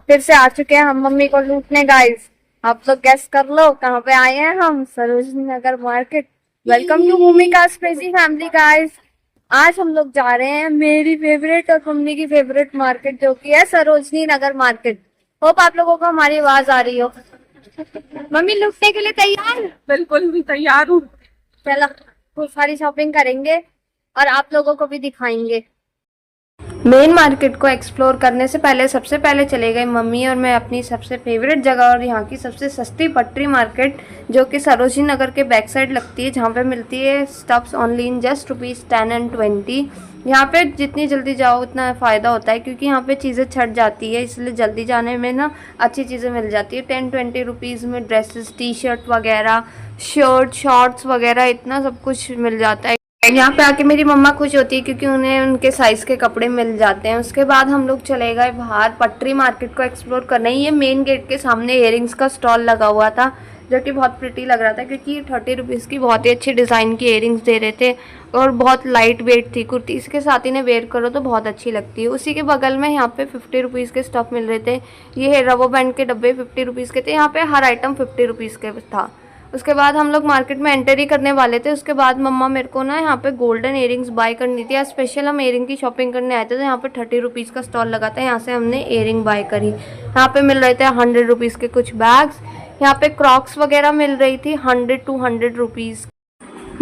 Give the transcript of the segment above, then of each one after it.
फिर से आ चुके हैं हम मम्मी को लूटने गाइस। आप लोग गेस कर लो कहाँ पे आए हैं हम। Sarojini Nagar market. Welcome to Bhumika's crazy family guys. आज हम लोग जा रहे हैं मेरी फेवरेट और मम्मी की फेवरेट मार्केट जो कि है सरोजनी नगर मार्केट। होप आप लोगों को हमारी आवाज आ रही हो। मम्मी लूटने के लिए तैयार? बिल्कुल भी तैयार हूँ। चलो खूब सारी शॉपिंग करेंगे और आप लोगों को भी दिखाएंगे। मेन मार्केट को एक्सप्लोर करने से पहले सबसे पहले चले गए मम्मी और मैं अपनी सबसे फेवरेट जगह और यहाँ की सबसे सस्ती पटरी मार्केट जो कि सरोजनी नगर के बैक साइड लगती है, जहाँ पे मिलती है stuffs only in just ₹10 and 20। यहाँ पे जितनी जल्दी जाओ उतना फ़ायदा होता है क्योंकि यहाँ पे चीज़ें छट जाती है, इसलिए जल्दी जाने में ना अच्छी चीज़ें मिल जाती है। 10-20 रुपीज़ में ड्रेसेस, टी शर्ट वगैरह, शर्ट, शॉर्ट्स वगैरह इतना सब कुछ मिल जाता है। यहाँ पे आके मेरी मम्मा खुश होती है क्योंकि उन्हें उनके साइज के कपड़े मिल जाते हैं। उसके बाद हम लोग चले गए बाहर पटरी मार्केट को एक्सप्लोर करने। ये मेन गेट के सामने इयरिंग्स का स्टॉल लगा हुआ था जो कि बहुत प्रिटी लग रहा था क्योंकि 30 रुपीज़ की बहुत ही अच्छी डिज़ाइन की इयरिंग्स दे रहे थे और बहुत लाइट वेट थी। कुर्ती इसके साथ ही ने वेयर करो तो बहुत अच्छी लगती है। उसी के बगल में यहाँ पे 50 रुपीज़ के स्टफ मिल रहे थे। ये रबर बैंड के डब्बे 50 रुपीज़ के थे। यहाँ पे हर आइटम 50 रुपीज़ के था। उसके बाद हम लोग मार्केट में एंटर ही करने वाले थे। उसके बाद मम्मा मेरे को ना यहाँ पे गोल्डन इयरिंग्स बाय करनी थी। आज स्पेशल हम इयरिंग की शॉपिंग करने आए थे तो यहाँ पे 30 रुपीज़ का स्टॉल लगा था। यहाँ से हमने इयरिंग बाय करी। यहाँ पे मिल रहे थे 100 रुपीज़ के कुछ बैग्स। यहाँ पे क्रॉक्स वगैरह मिल रही थी 100 to 100 रुपीज़।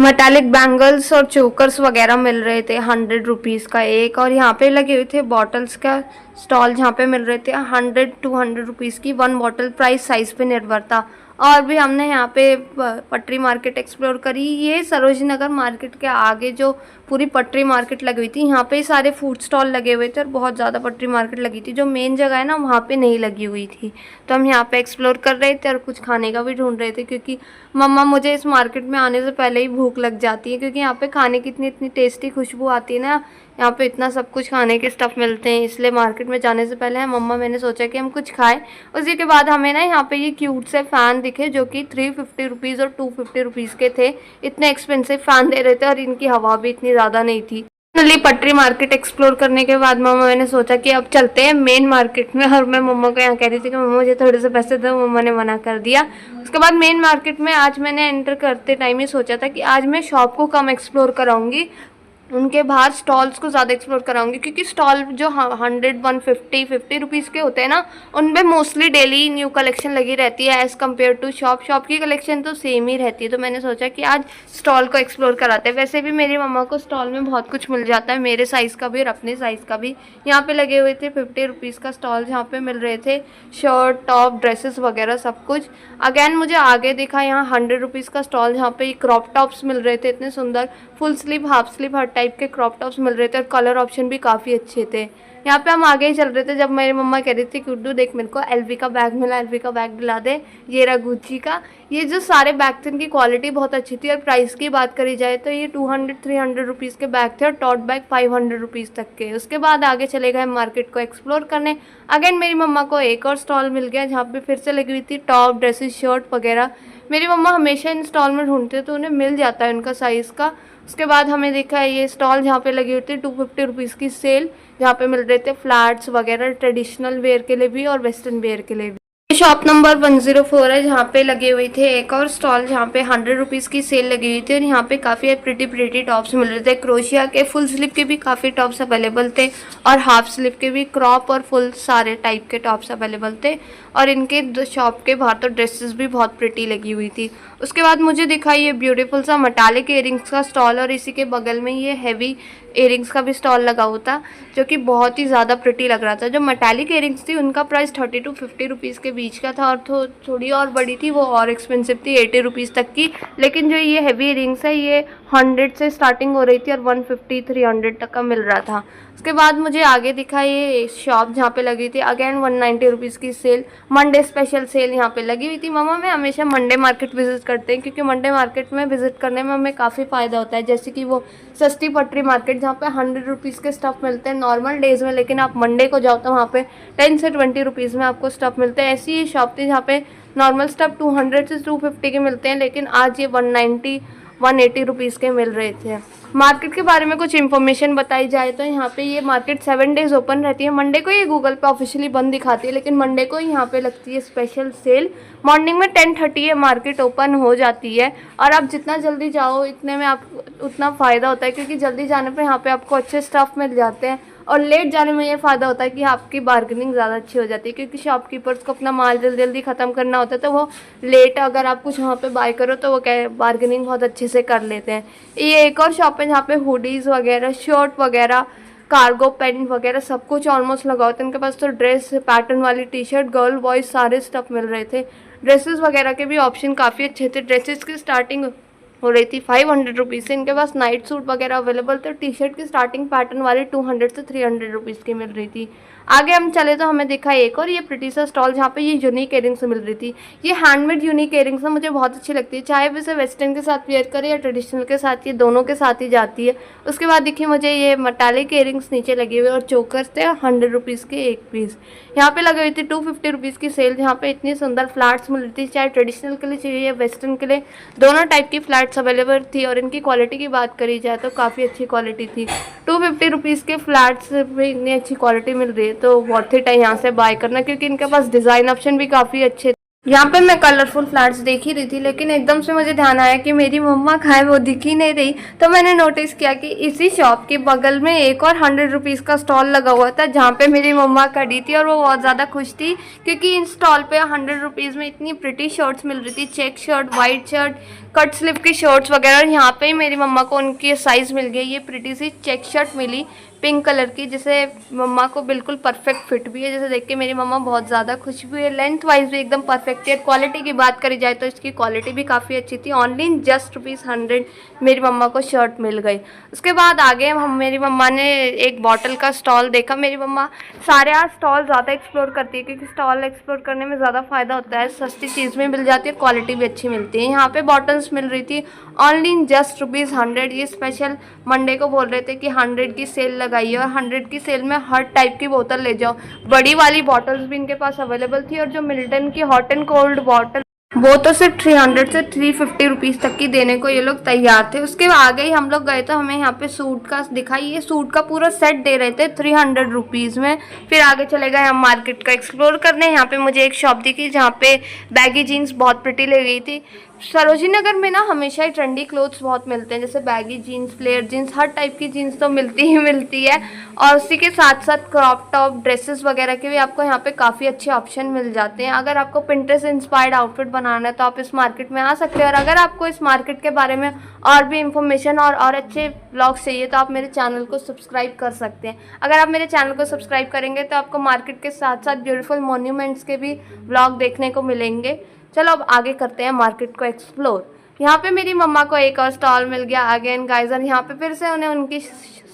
मेटालिक बैंगल्स और चोकर्स वगैरह मिल रहे थे 100 रुपीज़ का एक। और यहाँ पे लगे हुए थे बॉटल्स का स्टॉल जहाँ पे मिल रहे थे 100 to 100 रुपीज़ की 1 बॉटल। प्राइस साइज़ पे निर्भर था। और भी हमने यहाँ पे पटरी मार्केट एक्सप्लोर करी। ये सरोजनी नगर मार्केट के आगे जो पूरी पटरी मार्केट लगी हुई थी, यहाँ पे सारे फूड स्टॉल लगे हुए थे और बहुत ज़्यादा पटरी मार्केट लगी थी। जो मेन जगह है ना वहाँ पे नहीं लगी हुई थी, तो हम यहाँ पे एक्सप्लोर कर रहे थे और कुछ खाने का भी ढूंढ रहे थे क्योंकि मम्मा मुझे इस मार्केट में आने से पहले ही भूख लग जाती है क्योंकि यहाँ पे खाने की इतनी टेस्टी खुशबू आती है ना। यहाँ पे इतना सब कुछ खाने के स्टफ़ मिलते हैं, इसलिए मार्केट में जाने से पहले मम्मा मैंने सोचा कि हम कुछ खाएं। उसी के बाद हमें ना यहाँ पे ये क्यूट से फ़ैन दिखे जो कि 350 रुपीज़ और 250 रुपीज़ के थे। इतने एक्सपेंसिव फ़ैन दे रहे थे और इनकी हवा भी इतनी ज़्यादा नहीं थी। फाइनली पटरी मार्केट एक्सप्लोर करने के बाद मम्मा मैंने सोचा कि अब चलते हैं मेन मार्केट में। और मैं मम्मा को यहाँ कह रही थी कि मम्मा मुझे थोड़े से पैसे दो, मम्मा ने मना कर दिया। उसके बाद मेन मार्केट में आज मैंने एंटर करते टाइम ही सोचा था कि आज मैं शॉप को कम एक्सप्लोर कराऊंगी, उनके बाहर स्टॉल्स को ज़्यादा एक्सप्लोर कराऊंगी क्योंकि स्टॉल जो 100, 150 रुपीज़ के होते हैं ना, उनमें मोस्टली डेली न्यू कलेक्शन लगी रहती है एज़ कम्पेयर टू शॉप की कलेक्शन तो सेम ही रहती है। तो मैंने सोचा कि आज स्टॉल को एक्सप्लोर कराते हैं। वैसे भी मेरी मम्मा को स्टॉल में बहुत कुछ मिल जाता है, मेरे साइज़ का भी और अपने साइज़ का भी। यहाँ पे लगे हुए थे 50 रुपीज़ का स्टॉल जहाँ पे मिल रहे थे शर्ट, टॉप, ड्रेसेस वगैरह सब कुछ। अगेन मुझे आगे दिखा यहाँ 100 रुपीज़ का स्टॉल जहाँ पे क्रॉप टॉप्स मिल रहे थे इतने सुंदर, फुल स्लीव, हाफ स्लीव, हर टाइप के क्रॉप टॉप्स मिल रहे थे और कलर ऑप्शन भी काफ़ी अच्छे थे। यहाँ पे हम आगे ही चल रहे थे जब मेरी मम्मा कह रही थी गुड्डू देख मेरे को एलवी का बैग मिला, एलवी का बैग दिला दे, ये रहा गुच्ची का। ये जो सारे बैग थे इनकी क्वालिटी बहुत अच्छी थी और प्राइस की बात करी जाए तो ये 200-300 रुपीज़ के बैग थे और टॉट बैग 500 रुपीज़ तक के। उसके बाद आगे चले गए मार्केट को एक्सप्लोर करने। अगेन मेरी मम्मा को एक और स्टॉल मिल गया जहाँ पे फिर से लगी हुई थी टॉप, ड्रेसेस, शर्ट वगैरह। मेरी मम्मा हमेशा इन स्टॉल में ढूंढते तो उन्हें मिल जाता है उनका साइज़ का। उसके बाद हमें देखा है ये स्टॉल जहाँ पे लगी हुई थी 250 रुपीज़ की सेल, जहाँ पे मिल रहे थे फ्लैट्स वगैरह ट्रेडिशनल वेयर के लिए भी और वेस्टर्न वेयर के लिए भी। शॉप नंबर 104 है जहाँ पे लगे हुए थे एक और स्टॉल जहाँ पे 100 रुपीज़ की सेल लगी हुई थी और यहाँ पे काफ़ी प्रिटी टॉप्स मिल रहे थे। क्रोशिया के फुल स्लीव के भी काफ़ी टॉप्स अवेलेबल थे और हाफ स्लीव के भी, क्रॉप और फुल सारे टाइप के टॉप्स अवेलेबल थे। और इनके शॉप के बाहर तो ड्रेसेस भी बहुत प्रिटी लगी हुई थी। उसके बाद मुझे दिखा ये ब्यूटीफुल सा मेटालिक इयरिंग्स का स्टॉल और इसी के बगल में ये हैवी इयरिंग्स का भी स्टॉल लगा हुआ था जो कि बहुत ही ज़्यादा प्रिटी लग रहा था। जो मेटालिक इयरिंग्स थी उनका प्राइस 30 to 50 रुपीज़ के बीच का था और थोड़ी और बड़ी थी वो और एक्सपेंसिव थी 80 रुपीज़ तक की। लेकिन जो ये हैवी इयरिंग्स है ये 100 से स्टार्टिंग हो रही थी और 150-300 तक का मिल रहा था। उसके बाद मुझे आगे दिखा ये शॉप जहाँ पे लगी थी अगेन 190 रुपीज़ की सेल, मंडे स्पेशल सेल यहाँ पे लगी हुई थी। मम्मा मैं हमेशा मंडे मार्केट विजिट करते हैं क्योंकि मंडे मार्केट में विजिट करने में हमें काफ़ी फ़ायदा होता है। जैसे कि वो सस्ती पटरी मार्केट जहाँ पे 100 रुपीज़ के स्टफ़ मिलते हैं नॉर्मल डेज़ में, लेकिन आप मंडे को जाओ तो वहाँ पे 10 से 20 रुपीज़ में आपको स्टफ़ मिलते हैं। ऐसी ये शॉप थी जहाँ पे नॉर्मल स्टफ़ 200 से 250 के मिलते हैं, लेकिन आज ये 190 180 रुपीज़ के मिल रहे थे। मार्केट के बारे में कुछ इन्फॉर्मेशन बताई जाए तो यहाँ पे ये मार्केट 7 डेज़ ओपन रहती है। मंडे को ये गूगल पे ऑफिशियली बंद दिखाती है, लेकिन मंडे को यहाँ पे लगती है स्पेशल सेल। मॉर्निंग में 10:30 ये मार्केट ओपन हो जाती है और आप जितना जल्दी जाओ इतने में आप उतना फ़ायदा होता है, क्योंकि जल्दी जाने पर यहाँ पे आपको अच्छे स्टफ़ मिल जाते हैं और लेट जाने में ये फ़ायदा होता है कि आपकी बार्गेनिंग ज़्यादा अच्छी हो जाती है, क्योंकि शॉपकीपर्स को अपना माल जल्दी जल्दी ख़त्म करना होता है। तो वो लेट अगर आप कुछ वहाँ पे बाय करो तो वो क्या बार्गेनिंग बहुत अच्छे से कर लेते हैं। ये एक और शॉप है जहाँ पे हुडीज़ वगैरह, शर्ट वगैरह, कार्गो पैंट वगैरह सब कुछ ऑलमोस्ट लगा होता है इनके पास। तो ड्रेस, पैटर्न वाली टी शर्ट, गर्ल बॉयज़ सारे स्टफ़ मिल रहे थे। ड्रेसेस वगैरह के भी ऑप्शन काफ़ी अच्छे थे। ड्रेसेस की स्टार्टिंग हो रही थी 500 रुपीज़ से। इनके पास नाइट सूट वगैरह अवेलेबल थे। टी शर्ट की स्टार्टिंग पैटर्न वाली 200 से 300 रुपीज़ की मिल रही थी। आगे हम चले तो हमें दिखा एक और ये प्रिटी सा स्टॉल जहाँ पे ये यूनिक इयरिंग्स मिल रही थी। ये हैंडमेड यूनिक इयरिंग्स ना मुझे बहुत अच्छी लगती है, चाहे वो इसे वेस्टर्न के साथ वेयर करे या ट्रेडिशनल के साथ, ये दोनों के साथ ही जाती है। उसके बाद देखिए मुझे ये मेटालिक इयरिंग्स नीचे लगे हुए और चोकर्स थे 100 रुपीज़ के एक पीस। यहाँ पे लगी हुई थी 250 रुपीज़ की सेल, जहाँ पे इतनी सुंदर फ्लैट्स मिल रही थी, चाहे ट्रेडिशनल के लिए चाहिए या वेस्टर्न के लिए, दोनों टाइप की फ्लैट्स अवेलेबल थी। और इनकी क्वालिटी की बात करी जाए तो काफ़ी अच्छी क्वालिटी थी। 250 रुपीज़ के फ्लैट्स में इतनी अच्छी क्वालिटी मिल रही है तो वर्थ इट है यहाँ से बाय करना, क्योंकि इनके पास डिज़ाइन ऑप्शन भी काफ़ी अच्छे। यहाँ पे मैं कलरफुल फ्लैट्स देख ही रही थी, लेकिन एकदम से मुझे ध्यान आया कि मेरी मम्मा कहाँ है, वो दिख ही नहीं रही। तो मैंने नोटिस किया कि इसी शॉप के बगल में एक और 100 रुपीज़ का स्टॉल लगा हुआ था, जहाँ पे मेरी मम्मा खड़ी थी और वो बहुत ज़्यादा खुश थी, क्योंकि इन स्टॉल पे 100 रुपीज़ में इतनी प्रिटी शर्ट्स मिल रही थी। Check shirt, white shirt, cut sleeve की शर्ट्स वगैरह। और यहाँ पे ही मेरी मम्मा को उनकी साइज़ मिल गई। ये प्रिटी सी चेक शर्ट मिली पिंक कलर की, जिसे मम्मा को बिल्कुल परफेक्ट फिट भी है, जिसे देख के मेरी मम्मा बहुत ज़्यादा खुश भी है। लेंथ वाइज भी एकदम परफेक्ट है। क्वालिटी की बात करी जाए तो इसकी क्वालिटी भी काफ़ी अच्छी थी। ऑनली जस्ट ₹100 मेरी मम्मा को शर्ट मिल गई। उसके बाद आगे मेरी मम्मा ने एक बॉटल का स्टॉल देखा। मेरी मम्मा सारे आज स्टॉल ज़्यादा एक्सप्लोर करती है, क्योंकि स्टॉल एक्सप्लोर करने में ज़्यादा फ़ायदा होता है, सस्ती चीज़ भी मिल जाती है, क्वालिटी भी अच्छी मिलती है। यहाँ पे बॉटल्स मिल रही थी ऑनली जस्ट ₹100। ये स्पेशल मंडे को बोल रहे थे कि 100 की सेल लगाई है और 100 की सेल में हर टाइप की बोतल ले जाओ। बड़ी वाली बॉटल्स भी इनके पास अवेलेबल थी, और जो मिल्टन की हॉट एंड कोल्ड बॉटल वो तो सिर्फ 300 से 350 रुपीज़ तक की देने को ये लोग तैयार थे। उसके आगे ही हम लोग गए तो हमें यहाँ पे सूट का दिखाई, ये सूट का पूरा सेट दे रहे थे 300 रुपीज़ में। फिर आगे चले गए हम मार्केट का एक्सप्लोर करने। यहाँ पे मुझे एक शॉप दिखी जहाँ पे बैगी जीन्स बहुत प्रिटी लग गई थी। सरोजिनी नगर में ना हमेशा ही ट्रेंडी क्लोथ्स बहुत मिलते हैं, जैसे बैगी जीन्स, फ्लेयर जीन्स, हर टाइप की जीन्स तो मिलती ही मिलती है। और उसी के साथ साथ क्रॉप टॉप, ड्रेसेस वगैरह के भी आपको यहाँ पे काफ़ी अच्छे ऑप्शन मिल जाते हैं। अगर आपको पिंटरेस्ट इंस्पायर्ड आउटफिट बनाना है तो आप इस मार्केट में आ सकते हैं। और अगर आपको इस मार्केट के बारे में और भी इंफॉर्मेशन और अच्छे ब्लॉग्स चाहिए तो आप मेरे चैनल को सब्सक्राइब कर सकते हैं। अगर आप मेरे चैनल को सब्सक्राइब करेंगे तो आपको मार्केट के साथ साथ ब्यूटीफुल मॉन्यूमेंट्स के भी ब्लॉग देखने को मिलेंगे। चलो अब आगे करते हैं मार्केट को एक्सप्लोर। यहाँ पे मेरी मम्मा को एक और स्टॉल मिल गया अगेन गाइस, और यहाँ पे फिर से उन्हें उनकी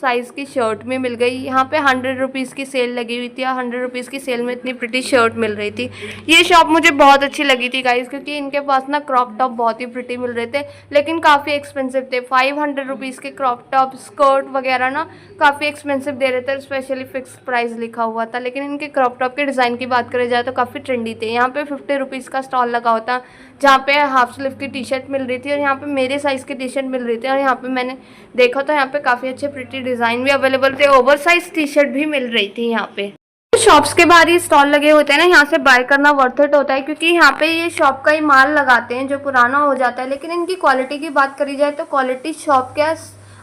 साइज़ की शर्ट भी मिल गई। यहाँ पे 100 रुपीज़ की सेल लगी हुई थी और 100 रुपीज़ की सेल में इतनी प्रिटी शर्ट मिल रही थी। ये शॉप मुझे बहुत अच्छी लगी थी गाइस, क्योंकि इनके पास ना क्रॉप टॉप बहुत ही प्रिटी मिल रहे थे, लेकिन काफ़ी एक्सपेंसिव थे। 500 रुपीज़ के क्रॉप टॉप, स्कर्ट वगैरह ना काफ़ी एक्सपेंसिव दे रहे थे, स्पेशली फिक्स प्राइस लिखा हुआ था। लेकिन इनके क्रॉप टॉप के डिज़ाइन की बात करी जाए तो काफ़ी ट्रेंडी थे। यहाँ पे 50 रुपीज़ का स्टॉल लगा होता, जहाँ पे हाफ स्लीव की टी शर्ट मिल रही थी और यहाँ पे मेरे साइज़ की टी शर्ट मिल रही थी। और यहाँ पे मैंने देखा तो यहाँ पे काफ़ी अच्छे प्रिटी डिज़ाइन भी अवेलेबल थे, ओवर साइज टी शर्ट भी मिल रही थी। यहाँ पे शॉप्स के बाहर ही स्टॉल लगे होते हैं ना, यहाँ से बाय करना वर्थ इट होता है, क्योंकि यहाँ पे ये शॉप का ही माल लगाते हैं जो पुराना हो जाता है। लेकिन इनकी क्वालिटी की बात करी जाए तो क्वालिटी शॉप के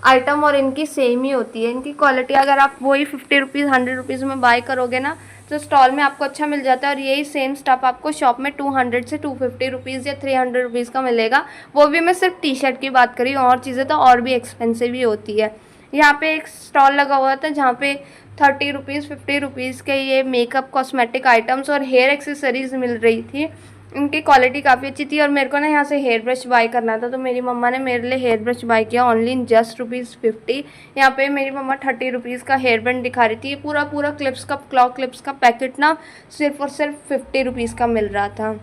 आइटम और इनकी सेम ही होती है। इनकी क्वालिटी अगर आप वही 50 रुपीज़ 100 रुपीज़ में बाय करोगे ना तो स्टॉल में आपको अच्छा मिल जाता है, और यही सेम स्टफ आपको शॉप में 200 से 250 रुपीज़ या 300 रुपीज़ का मिलेगा। वो भी मैं सिर्फ टी शर्ट की बात करी, और चीज़ें तो और भी एक्सपेंसिव ही होती है। यहाँ पे एक स्टॉल लगा हुआ था जहाँ पे 30 रुपीज़ 50 रुपीज़ के ये मेकअप, कॉस्मेटिक आइटम्स और हेयर एक्सेसरीज मिल रही थी। इनकी क्वालिटी काफ़ी अच्छी थी। और मेरे को ना यहाँ से हेयर ब्रश बाय करना था, तो मेरी मम्मा ने मेरे लिए हेयर ब्रश बाय किया ऑनली जस्ट ₹50। यहाँ पे मेरी मम्मा 30 रुपीज़ का हेयर बैंड दिखा रही थी। ये पूरा क्लिप्स का, क्लॉ क्लिप्स का पैकेट ना सिर्फ और सिर्फ 50 रुपीज़ का मिल रहा था।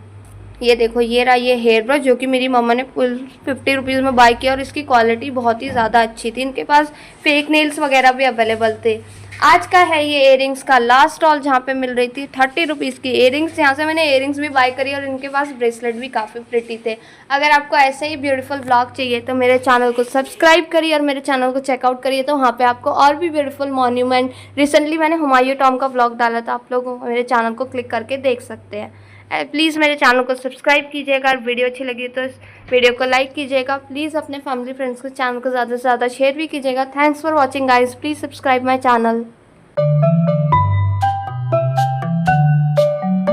ये देखो, ये रहा ये हेयर ब्रश, जो कि मेरी मम्मा ने फुल 50 रुपीज़ में बाय किया, और इसकी क्वालिटी बहुत ही ज़्यादा अच्छी थी। इनके पास फेक नेल्स वगैरह भी अवेलेबल थे। आज का है ये इयरिंग्स का लास्ट स्टॉल, जहाँ पे मिल रही थी 30 रुपीज़ की इयरिंग्स। यहाँ से मैंने इयरिंग्स भी बाय करी और इनके पास ब्रेसलेट भी काफ़ी प्रिटी थे। अगर आपको ऐसे ही ब्यूटीफुल ब्लॉग चाहिए तो मेरे चैनल को सब्सक्राइब करिए और मेरे चैनल को चेकआउट करिए, तो वहाँ पे आपको और भी ब्यूटीफुल मॉन्यूमेंट, रिसेंटली मैंने हुमायूं टॉम का ब्लॉग डाला था, आप लोग मेरे चैनल को क्लिक करके देख सकते हैं। प्लीज़ मेरे चैनल को सब्सक्राइब कीजिएगा और वीडियो अच्छी लगी तो इस वीडियो को लाइक कीजिएगा। प्लीज़ अपने फैमिली फ्रेंड्स को चैनल को ज़्यादा से ज़्यादा शेयर भी कीजिएगा। Thanks for watching guys, please subscribe my channel.